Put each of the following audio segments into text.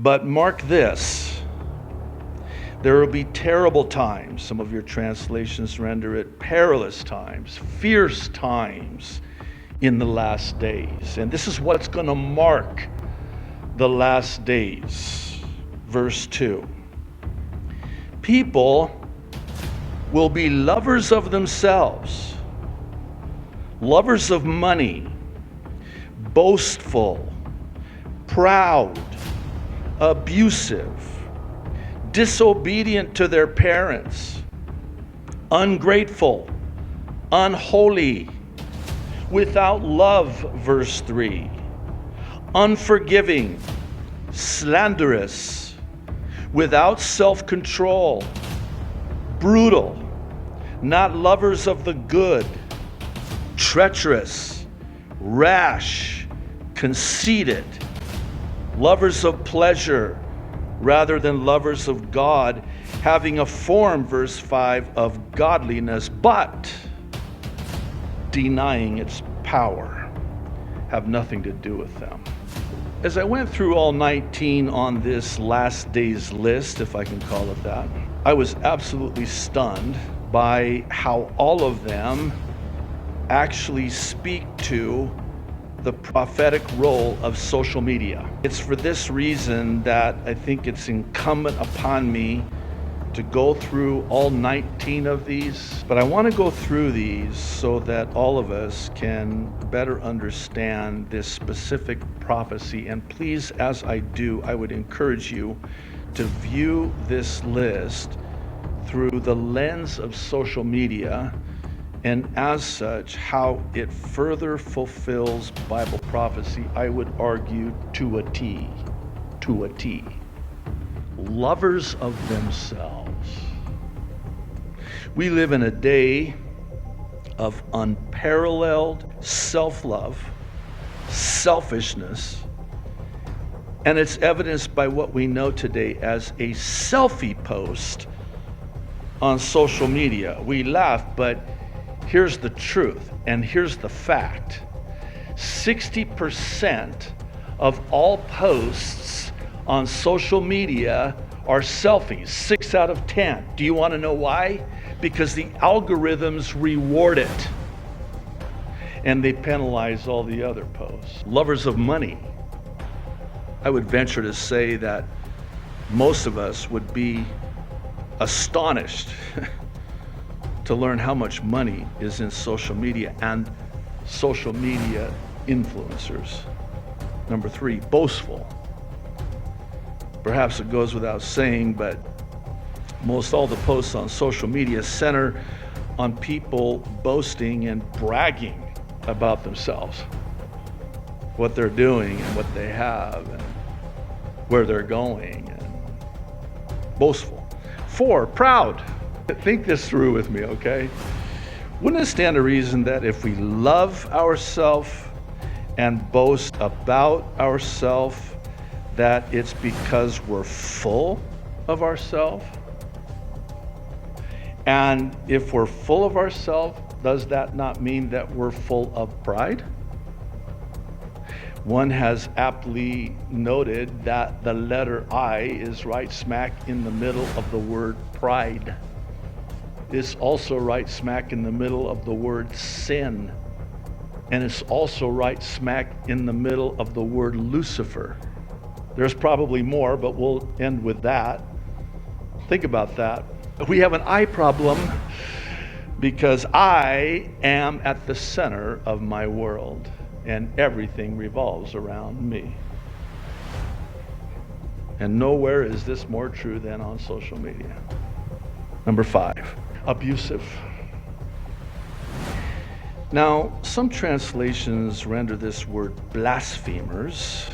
But mark this, there will be terrible times. Some of your translations render it perilous times, fierce times in the last days. And this is what's going to mark the last days. Verse 2. People will be lovers of themselves, lovers of money, boastful, proud, abusive, disobedient to their parents, ungrateful, unholy, without love, verse 3, unforgiving, slanderous, without self-control, brutal, not lovers of the good, treacherous, rash, conceited, lovers of pleasure rather than lovers of God, having a form, verse 5, of godliness, but denying its power, have nothing to do with them. As I went through all 19 on this last day's list, if I can call it that, I was absolutely stunned by how all of them actually speak to the prophetic role of social media. It's for this reason that I think it's incumbent upon me to go through all 19 of these, but I want to go through these so that all of us can better understand this specific prophecy. And please, as I do, I would encourage you to view this list through the lens of social media, and as such, how it further fulfills Bible prophecy, I would argue to a T. To a T. Lovers of themselves. We live in a day of unparalleled self-love, selfishness, and it's evidenced by what we know today as a selfie post on social media. We laugh, but here's the truth, and here's the fact. 60% of all posts on social media are selfies, 6 out of 10. Do you want to know why? Because the algorithms reward it, and they penalize all the other posts. Lovers of money. I would venture to say that most of us would be astonished to learn how much money is in social media and social media influencers. Number 3, boastful. Perhaps it goes without saying, but most all the posts on social media center on people boasting and bragging about themselves, what they're doing and what they have and where they're going, and boastful. 4, proud. Think this through with me, okay? Wouldn't it stand to reason that if we love ourselves and boast about ourselves, that it's because we're full of ourselves? And if we're full of ourselves, does that not mean that we're full of pride? One has aptly noted that the letter I is right smack in the middle of the word pride. It's also right smack in the middle of the word sin. And it's also right smack in the middle of the word Lucifer. There's probably more, but we'll end with that. Think about that. We have an I problem because I am at the center of my world and everything revolves around me. And nowhere is this more true than on social media. Number 5, abusive. Now, some translations render this word blasphemers,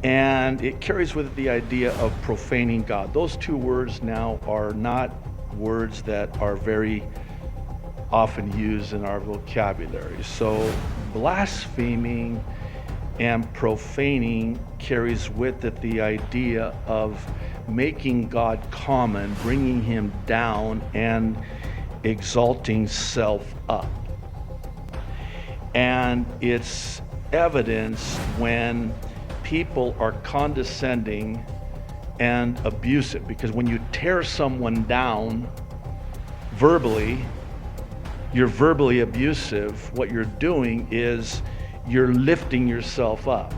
and it carries with it the idea of profaning God. Those two words now are not words that are very often used in our vocabulary. So blaspheming and profaning carries with it the idea of making God common, bringing him down, and exalting self up. And it's evidenced when people are condescending and abusive, because when you tear someone down verbally, you're verbally abusive. What you're doing is you're lifting yourself up.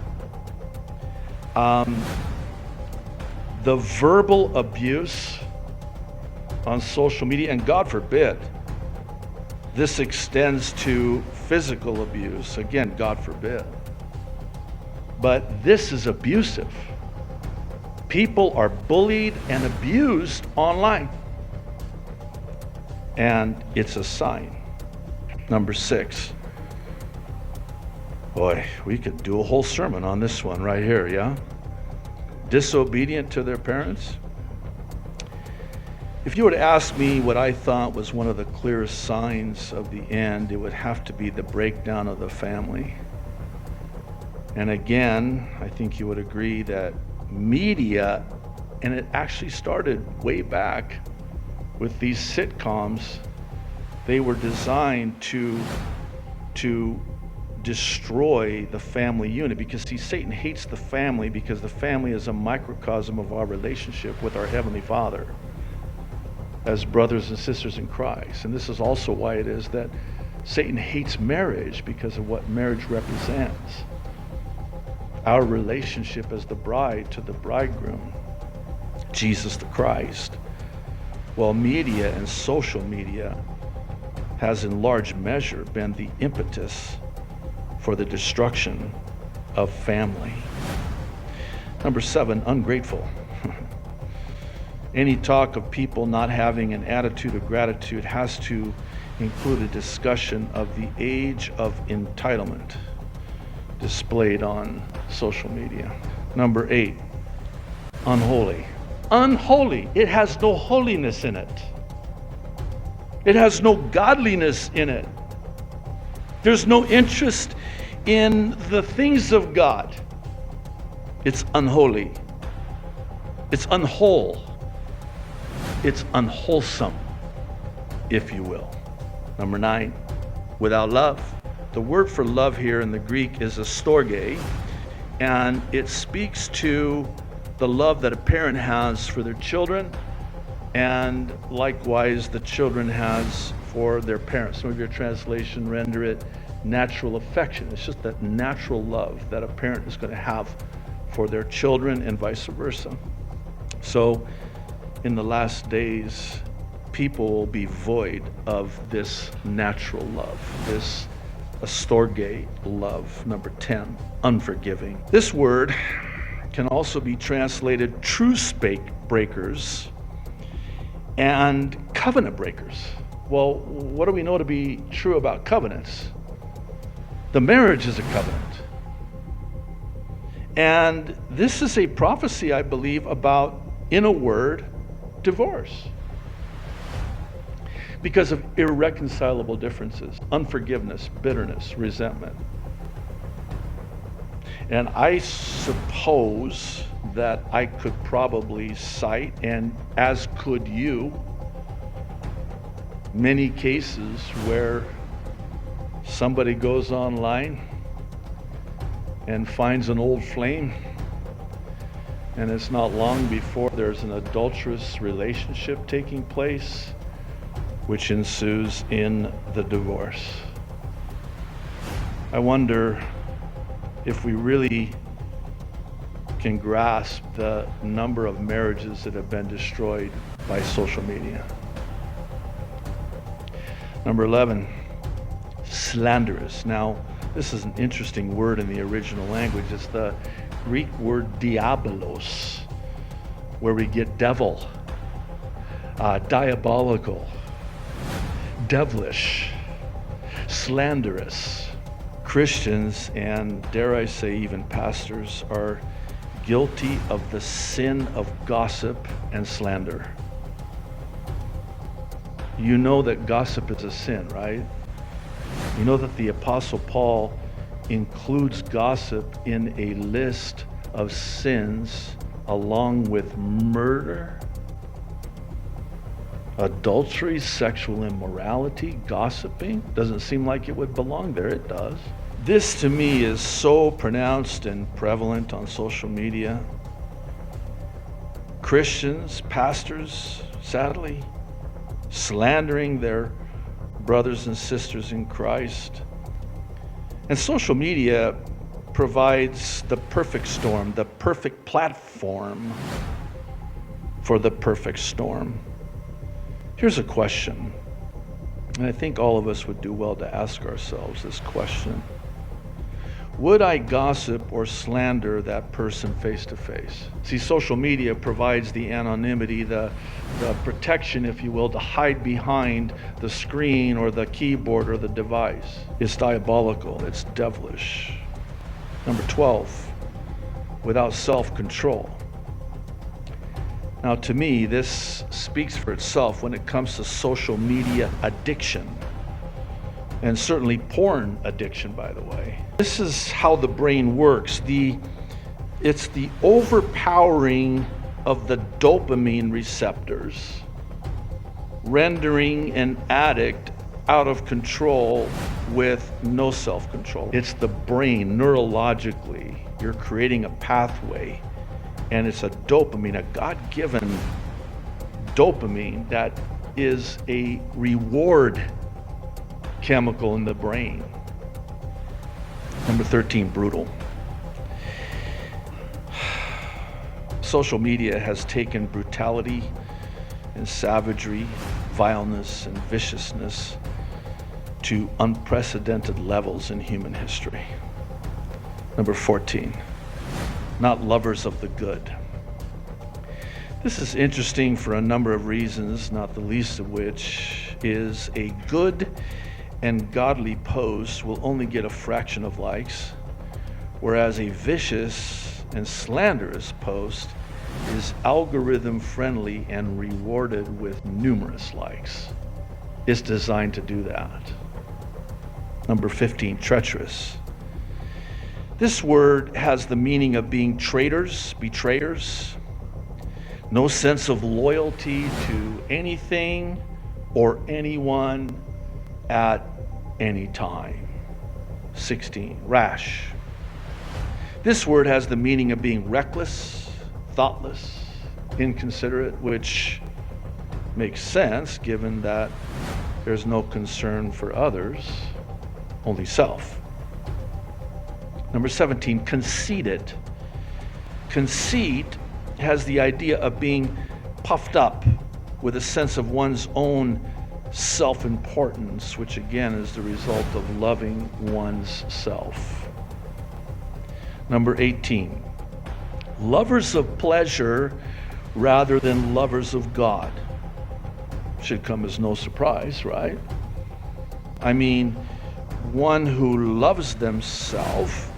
The verbal abuse on social media, and God forbid, this extends to physical abuse. Again, God forbid. But this is abusive. People are bullied and abused online. And it's a sign. Number 6. Boy, we could do a whole sermon on this one right here, yeah? Disobedient to their parents. If you were to ask me what I thought was one of the clearest signs of the end, it would have to be the breakdown of the family. And again, I think you would agree that media, and it actually started way back with these sitcoms, they were designed to destroy the family unit, because see, Satan hates the family because the family is a microcosm of our relationship with our Heavenly Father as brothers and sisters in Christ. And this is also why it is that Satan hates marriage, because of what marriage represents. Our relationship as the bride to the bridegroom, Jesus the Christ. Well, media and social media has in large measure been the impetus for the destruction of family. Number 7, ungrateful. Any talk of people not having an attitude of gratitude has to include a discussion of the age of entitlement displayed on social media. Number 8, unholy. Unholy. It has no holiness in it. It has no godliness in it. There's no interest in the things of God. It's unholy. It's unwhole. It's unwholesome, if you will. Number 9, without love. The word for love here in the Greek is astorge, and it speaks to the love that a parent has for their children, and likewise the children has for their parents. Some of your translation render it natural affection. It's just that natural love that a parent is going to have for their children, and vice versa. So in the last days, people will be void of this natural love, this astorge love. Number 10, unforgiving. This word can also be translated truce breakers and covenant breakers. Well, what do we know to be true about covenants? The marriage is a covenant. And this is a prophecy, I believe, about, in a word, divorce. Because of irreconcilable differences, unforgiveness, bitterness, resentment. And I suppose that I could probably cite, and as could you, many cases where somebody goes online and finds an old flame, and it's not long before there's an adulterous relationship taking place, which ensues in the divorce. I wonder if we really can grasp the number of marriages that have been destroyed by social media. Number 11, slanderous. Now, this is an interesting word in the original language. It's the Greek word diabolos, where we get devil, diabolical, devilish, slanderous. Christians, and dare I say even pastors, are guilty of the sin of gossip and slander. You know that gossip is a sin, right? You know that the Apostle Paul includes gossip in a list of sins along with murder, adultery, sexual immorality, gossiping. Doesn't seem like it would belong there. It does. This to me is so pronounced and prevalent on social media. Christians, pastors, sadly, slandering their brothers and sisters in Christ. And social media provides the perfect storm, the perfect platform for the perfect storm. Here's a question, and I think all of us would do well to ask ourselves this question. Would I gossip or slander that person face to face? See, social media provides the anonymity, the protection, if you will, to hide behind the screen or the keyboard or the device. It's diabolical, it's devilish. Number 12, without self-control. Now, to me, this speaks for itself when it comes to social media addiction. And certainly porn addiction, by the way. This is how the brain works. It's the overpowering of the dopamine receptors, rendering an addict out of control with no self-control. It's the brain, neurologically. You're creating a pathway, and it's a dopamine, a God-given dopamine that is a reward chemical in the brain. Number 13, brutal. Social media has taken brutality and savagery, vileness and viciousness to unprecedented levels in human history. Number 14, not lovers of the good. This is interesting for a number of reasons, not the least of which is a good and godly post will only get a fraction of likes, whereas a vicious and slanderous post is algorithm friendly and rewarded with numerous likes. It's designed to do that. Number 15, treacherous. This word has the meaning of being traitors, betrayers, no sense of loyalty to anything or anyone at any time. 16, rash. This word has the meaning of being reckless, thoughtless, inconsiderate, which makes sense given that there's no concern for others, only self. Number 17, conceited. Conceit has the idea of being puffed up with a sense of one's own self-importance, which again is the result of loving one's self. Number 18, lovers of pleasure rather than lovers of God. Should come as no surprise, right? I mean, one who loves themselves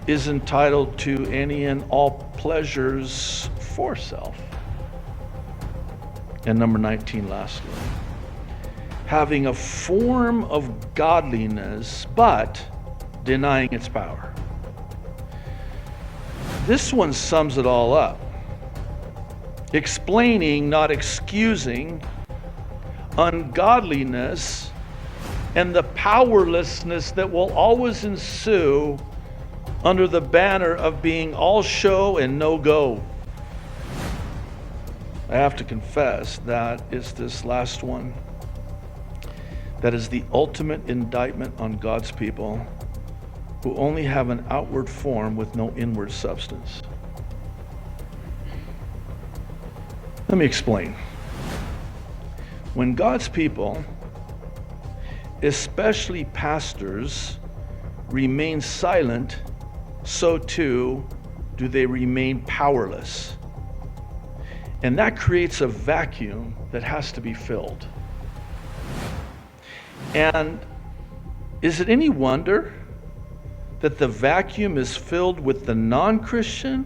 is entitled to any and all pleasures for self. And number 19, lastly, having a form of godliness, but denying its power. This one sums it all up. Explaining, not excusing, ungodliness and the powerlessness that will always ensue under the banner of being all show and no go. I have to confess that it's this last one that is the ultimate indictment on God's people who only have an outward form with no inward substance. Let me explain. When God's people, especially pastors, remain silent, so too do they remain powerless. And that creates a vacuum that has to be filled. And is it any wonder that the vacuum is filled with the non-Christian,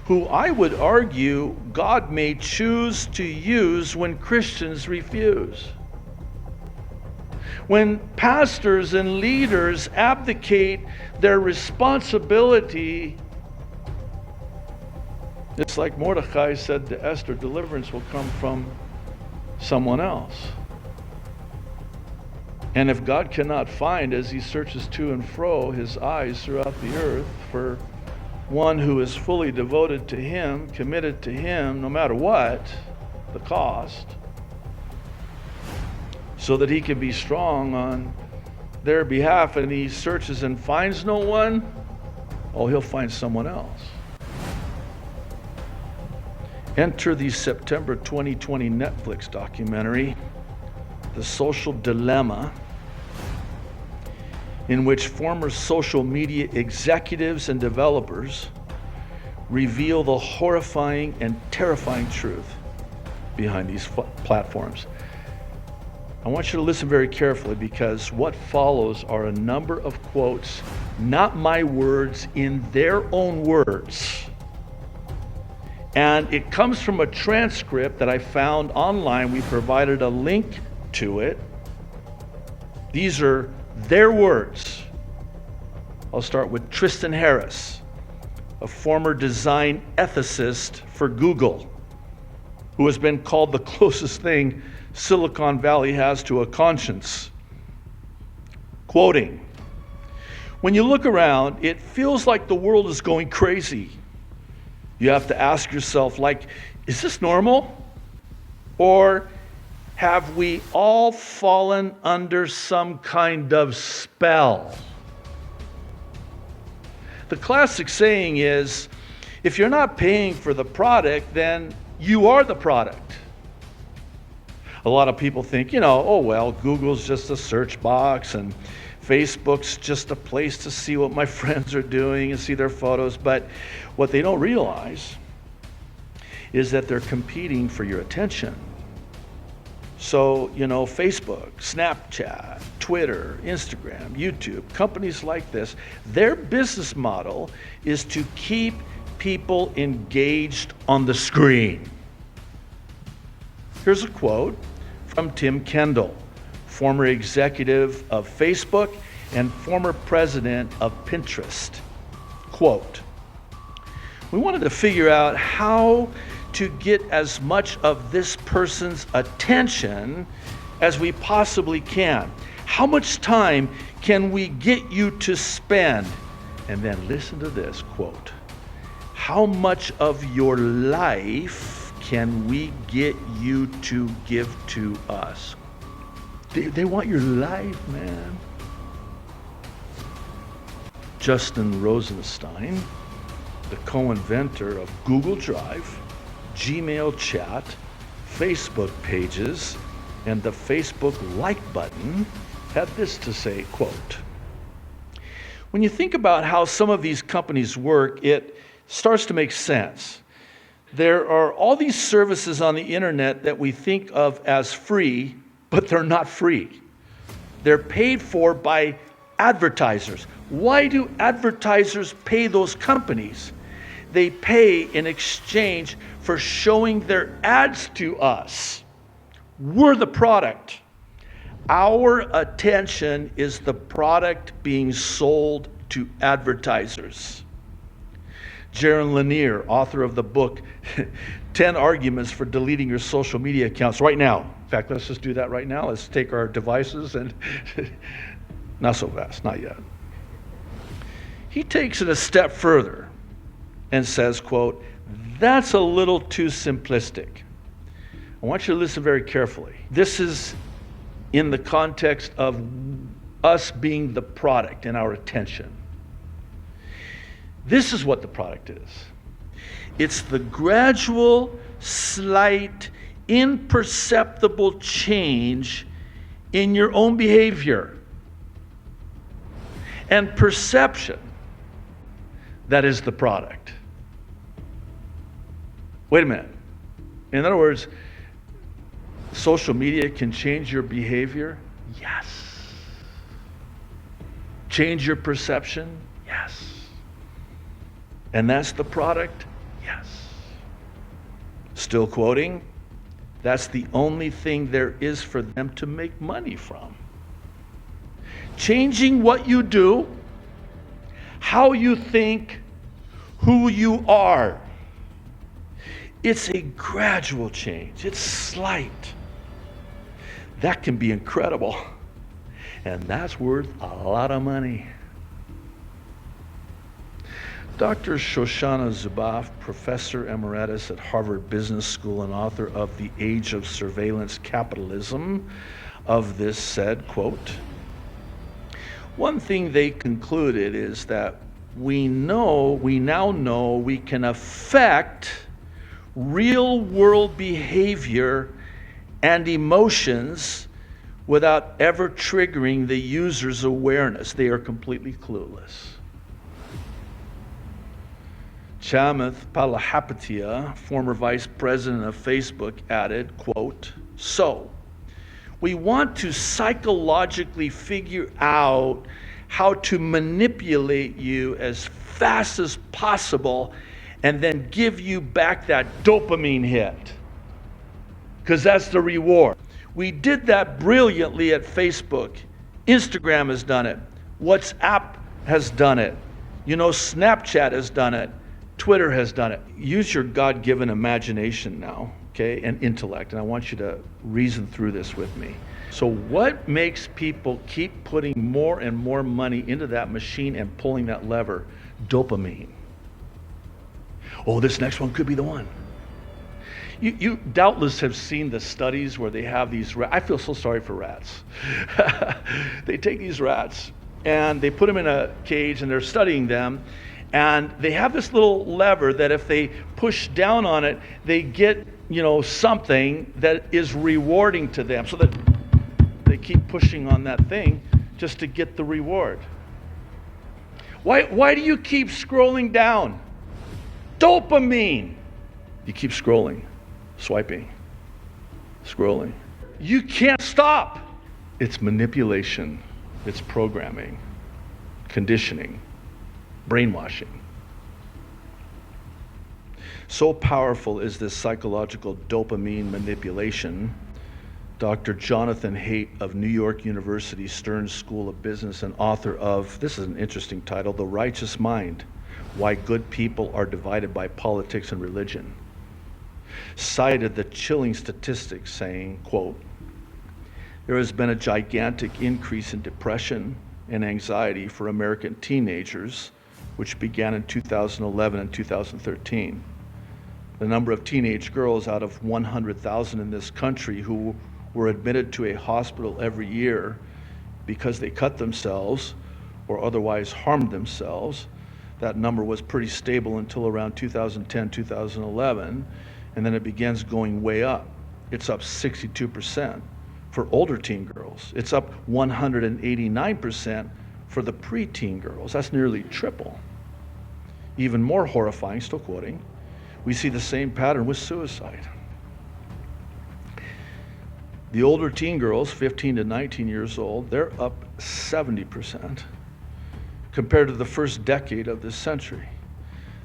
who I would argue God may choose to use when Christians refuse? When pastors and leaders abdicate their responsibility, it's like Mordecai said to Esther, deliverance will come from someone else. And if God cannot find, as he searches to and fro his eyes throughout the earth, for one who is fully devoted to him, committed to him, no matter what the cost, so that he can be strong on their behalf, and he searches and finds no one, oh, he'll find someone else. Enter the September 2020 Netflix documentary, The Social Dilemma, in which former social media executives and developers reveal the horrifying and terrifying truth behind these platforms. I want you to listen very carefully, because what follows are a number of quotes, not my words, in their own words. And it comes from a transcript that I found online. We provided a link to it. These are their words. I'll start with Tristan Harris, a former design ethicist for Google, who has been called the closest thing Silicon Valley has to a conscience. Quoting, "When you look around, it feels like the world is going crazy. You have to ask yourself, like, is this normal? Or have we all fallen under some kind of spell?" The classic saying is, if you're not paying for the product, then you are the product. A lot of people think, oh well, Google's just a search box and Facebook's just a place to see what my friends are doing and see their photos. But what they don't realize is that they're competing for your attention. So, Facebook, Snapchat, Twitter, Instagram, YouTube, companies like this, their business model is to keep people engaged on the screen. Here's a quote from Tim Kendall, former executive of Facebook and former president of Pinterest. Quote, "We wanted to figure out how to get as much of this person's attention as we possibly can. How much time can we get you to spend?" And then listen to this quote, "How much of your life can we get you to give to us?" They want your life, man. Justin Rosenstein, the co-inventor of Google Drive, Gmail chat, Facebook pages, and the Facebook like button, had this to say, quote, "When you think about how some of these companies work, it starts to make sense. There are all these services on the internet that we think of as free, but they're not free. They're paid for by advertisers. Why do advertisers pay those companies? They pay in exchange for showing their ads to us. We're the product. Our attention is the product being sold to advertisers." Jaron Lanier, author of the book, 10 Arguments for Deleting Your Social Media Accounts right now. In fact, let's just do that right now. Let's take our devices and not so fast, not yet. He takes it a step further and says, quote, "That's a little too simplistic. I want you to listen very carefully. This is in the context of us being the product and our attention. This is what the product is. It's the gradual, slight, imperceptible change in your own behavior and perception that is the product." Wait a minute. In other words, social media can change your behavior? Yes. Change your perception? Yes. And that's the product? Yes. Still quoting, "That's the only thing there is for them to make money from. Changing what you do, how you think, who you are. It's a gradual change. It's slight. That can be incredible. And that's worth a lot of money. Dr. Shoshana Zuboff, professor emeritus at Harvard Business School and author of The Age of Surveillance Capitalism, of this said, quote, "One thing they concluded is that we now know we can affect real world behavior and emotions without ever triggering the user's awareness. They are completely clueless." Chamath Palihapitiya, former vice president of Facebook, added, quote, "So, we want to psychologically figure out how to manipulate you as fast as possible and then give you back that dopamine hit, because that's the reward. We did that brilliantly at Facebook. Instagram has done it. WhatsApp has done it. Snapchat has done it. Twitter has done it." Use your God-given imagination now, okay, and intellect, and I want you to reason through this with me. So what makes people keep putting more and more money into that machine and pulling that lever? Dopamine. Oh, this next one could be the one. You doubtless have seen the studies where they have these rats. I feel so sorry for rats. They take these rats and they put them in a cage and they're studying them. And they have this little lever that if they push down on it, they get, something that is rewarding to them. So that they keep pushing on that thing just to get the reward. Why do you keep scrolling down? Dopamine. You keep scrolling, swiping, scrolling. You can't stop. It's manipulation. It's programming, conditioning, brainwashing. So powerful is this psychological dopamine manipulation. Dr. Jonathan Haidt of New York University Stern School of Business and author of, this is an interesting title, The Righteous Mind, Why Good People Are Divided by Politics and Religion, cited the chilling statistics saying, quote, "There has been a gigantic increase in depression and anxiety for American teenagers, which began in 2011 and 2013. The number of teenage girls out of 100,000 in this country who were admitted to a hospital every year because they cut themselves or otherwise harmed themselves, that number was pretty stable until around 2010, 2011, and then it begins going way up. It's up 62% for older teen girls. It's up 189% for the preteen girls. That's nearly triple. Even more horrifying, still quoting, we see the same pattern with suicide. The older teen girls, 15 to 19 years old, they're up 70% compared to the first decade of this century.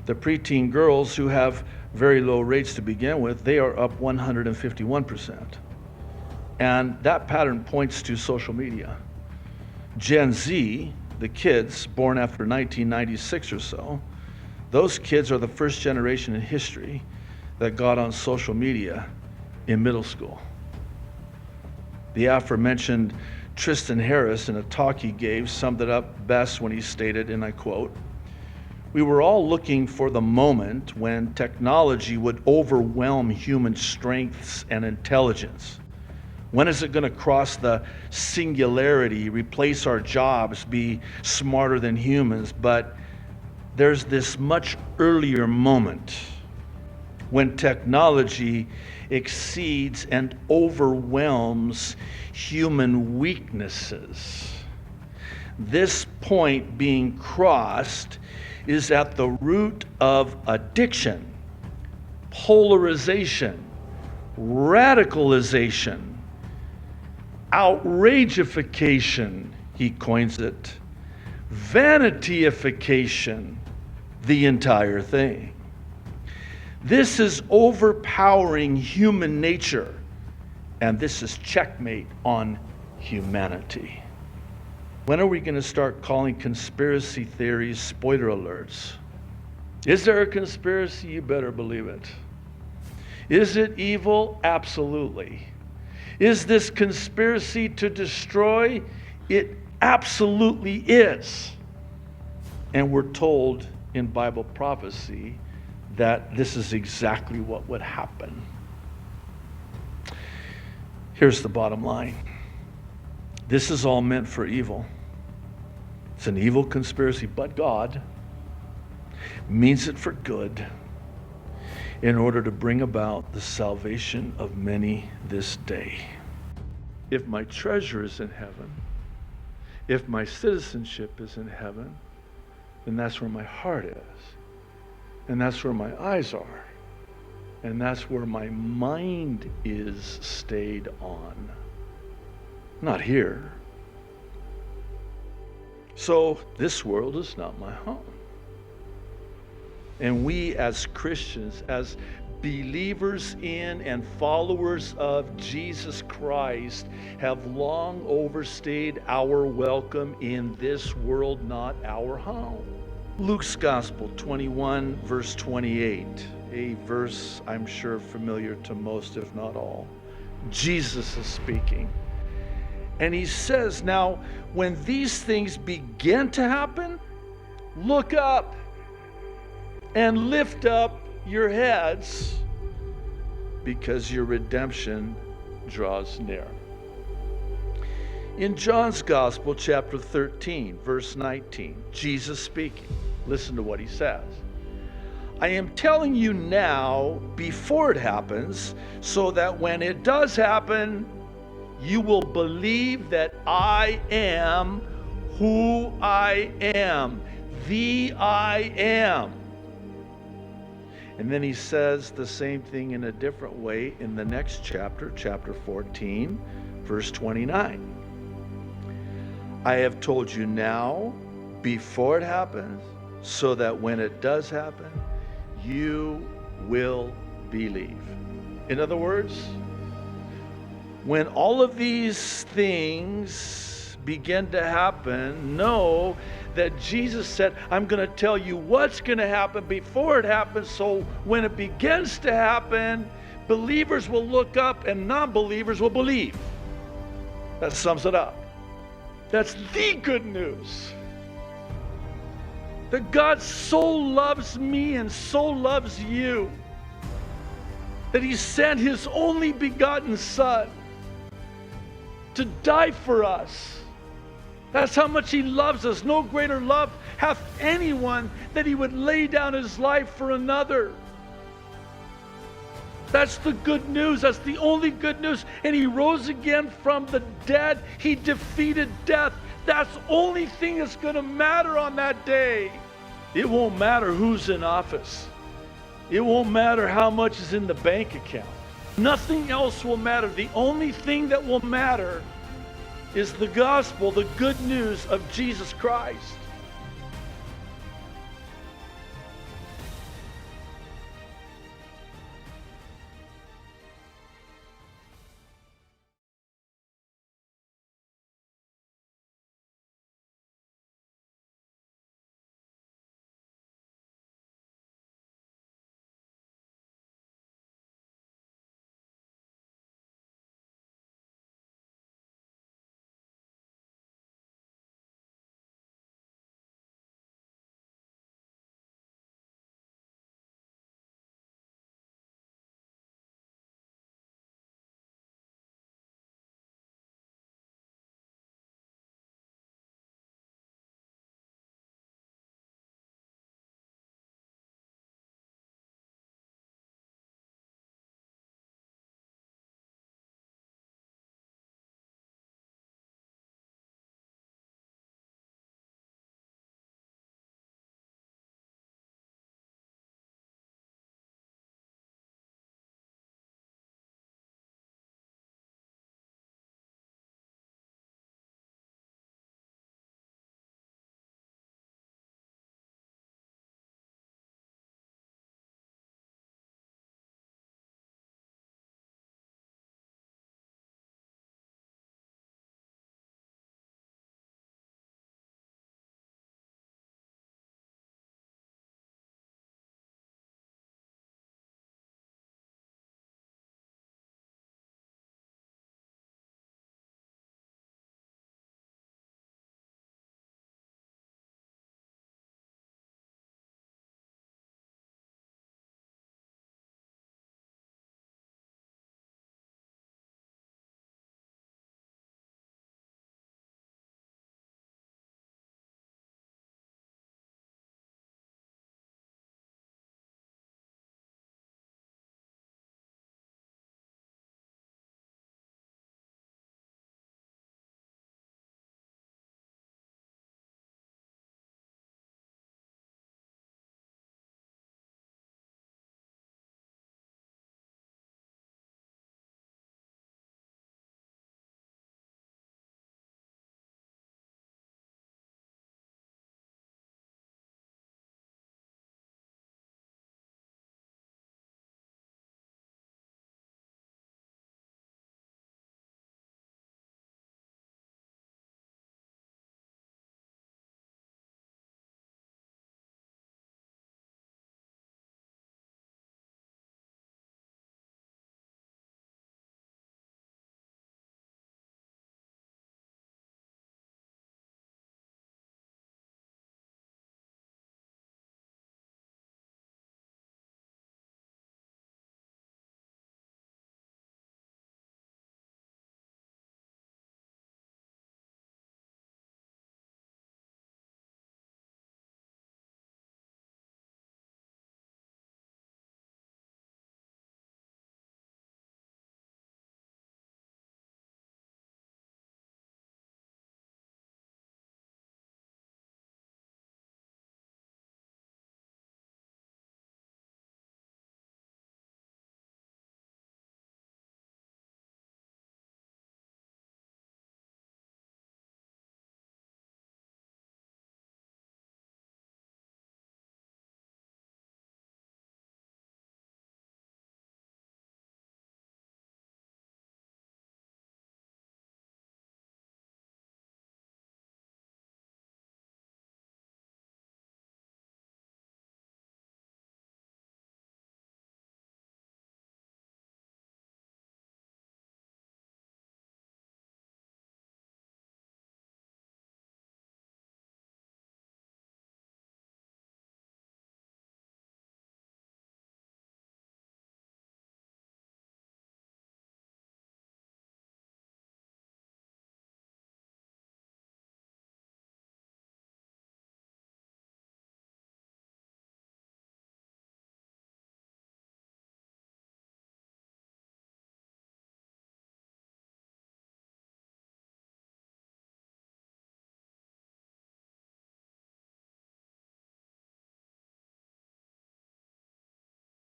The preteen girls, who have very low rates to begin with, they are up 151%. And that pattern points to social media. Gen Z, the kids born after 1996 or so, those kids are the first generation in history that got on social media in middle school. The aforementioned Tristan Harris, in a talk he gave, summed it up best when he stated, and I quote, "We were all looking for the moment when technology would overwhelm human strengths and intelligence. When is it going to cross the singularity, replace our jobs, be smarter than humans? But there's this much earlier moment when technology exceeds and overwhelms human weaknesses. This point being crossed is at the root of addiction, polarization, radicalization, outragification," he coins it, "vanityification, the entire thing. This is overpowering human nature, and this is checkmate on humanity." When are we going to start calling conspiracy theories spoiler alerts? Is there a conspiracy? You better believe it. Is it evil? Absolutely. Is this conspiracy to destroy? It absolutely is. And we're told in Bible prophecy that this is exactly what would happen. Here's the bottom line. This is all meant for evil. It's an evil conspiracy, but God means it for good in order to bring about the salvation of many this day. If my treasure is in heaven, if my citizenship is in heaven, then that's where my heart is. And that's where my eyes are. And that's where my mind is stayed on. Not here. So this world is not my home. And we as Christians, as believers in and followers of Jesus Christ, have long overstayed our welcome in this world, not our home. Luke's Gospel 21, verse 28, a verse I'm sure familiar to most, if not all. Jesus is speaking. And he says, now, when these things begin to happen, look up and lift up your heads, because your redemption draws near. In John's Gospel, chapter 13, verse 19, Jesus speaking. Listen to what he says. I am telling you now before it happens, so that when it does happen, you will believe that I am who I am, the I am. And then he says the same thing in a different way in the next chapter, chapter 14, verse 29. I have told you now before it happens, so that when it does happen, you will believe. In other words, when all of these things begin to happen, know that Jesus said, I'm going to tell you what's going to happen before it happens, so when it begins to happen, believers will look up and non-believers will believe. That sums it up. That's the good news. That God so loves me and so loves you that he sent his only begotten Son to die for us. That's how much he loves us. No greater love hath anyone that he would lay down his life for another. That's the good news. That's the only good news. And he rose again from the dead. He defeated death. That's the only thing that's going to matter on that day. It won't matter who's in office. It won't matter how much is in the bank account. Nothing else will matter. The only thing that will matter is the gospel, the good news of Jesus Christ.